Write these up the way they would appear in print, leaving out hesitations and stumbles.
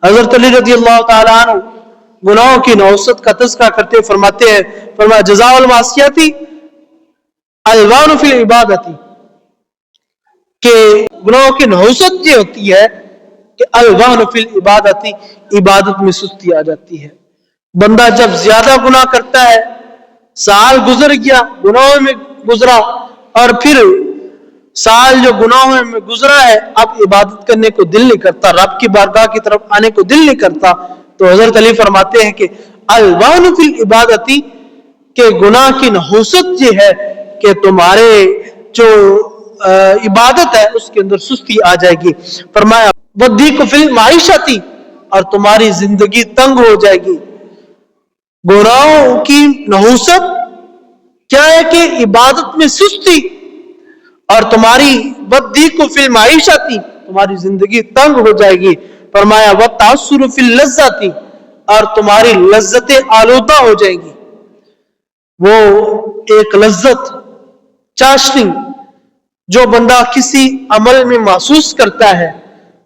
حضرت علی رضی اللہ تعالیٰ عنہ گناہوں کی نحوست کا تذکرہ کرتے فرماتے ہیں، فرمایا جزاء المعصیتی الوان فی العبادتی، کہ گناہوں کی نحوست یہ ہوتی ہے کہ الوان فی العبادتی، عبادت میں سستی آ جاتی ہے۔ بندہ جب زیادہ گناہ کرتا ہے، سال گزر گیا گناہوں میں گزرا، اور پھر سال جو گناہوں میں گزرا ہے اب عبادت کرنے کو دل نہیں کرتا، رب کی بارگاہ کی طرف آنے کو دل نہیں کرتا، تو حضرت علی فرماتے ہیں کہ الوان فی العبادتی، کہ گناہ کی نحوست یہ ہے کہ تمہارے جو عبادت ہے اس کے اندر سستی آ جائے گی۔ فرمایا وَالضِّيقُ فِي الْمَعِيشَةِ، اور تمہاری زندگی تنگ ہو جائے گی۔ گناہوں کی نحوست کیا ہے کہ عبادت میں سستی، اور تمہاری وَالضِّيقُ فِي الْمَعِيشَةِ، تمہاری زندگی تنگ ہو جائے گی۔ فرمایا وَالتَّعَسُّرُ فِي اللَّذَّةِ، اور تمہاری لذتیں آلودہ ہو جائیں گی۔ وہ ایک لذت چاشنی جو بندہ کسی عمل میں محسوس کرتا ہے،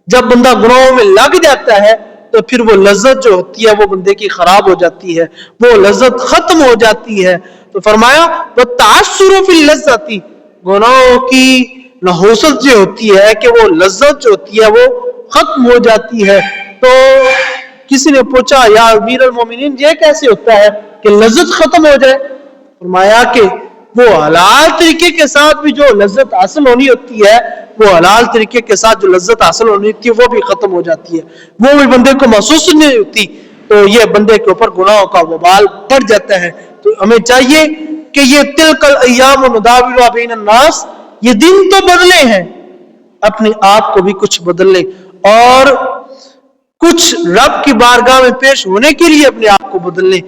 جب بندہ گناہوں میں لگ جاتا ہے تو پھر وہ لذت جو ہوتی ہے وہ بندے کی خراب ہو جاتی ہے، وہ لذت ختم ہو جاتی ہے۔ تو فرمایا وَالتَّعَسُّرُ فِي اللَّذَّةِ، گناہوں کی نحوست جو ہوتی ہے کہ وہ لذت جو ہوتی ہے وہ ختم ہو جاتی ہے۔ تو کسی نے پوچھا یا امیر المومنین یہ کیسے ہوتا ہے کہ لذت ختم ہو جائے؟ فرمایا کہ وہ حلال طریقے کے ساتھ بھی جو لذت حاصل ہونی ہوتی ہے، وہ حلال طریقے کے ساتھ جو لذت حاصل ہونی ہوتی ہے وہ بھی ختم ہو جاتی ہے، وہ بھی بندے کو محسوس نہیں ہوتی، تو یہ بندے کے اوپر گناہوں کا وبال پڑ جاتا ہے۔ تو ہمیں چاہیے کہ یہ تلک الایام نداولها بین الناس، یہ دن تو بدلے ہیں، اپنے آپ کو بھی کچھ بدل لیں، اور کچھ رب کی بارگاہ میں پیش ہونے کے لیے اپنے آپ کو بدل لیں۔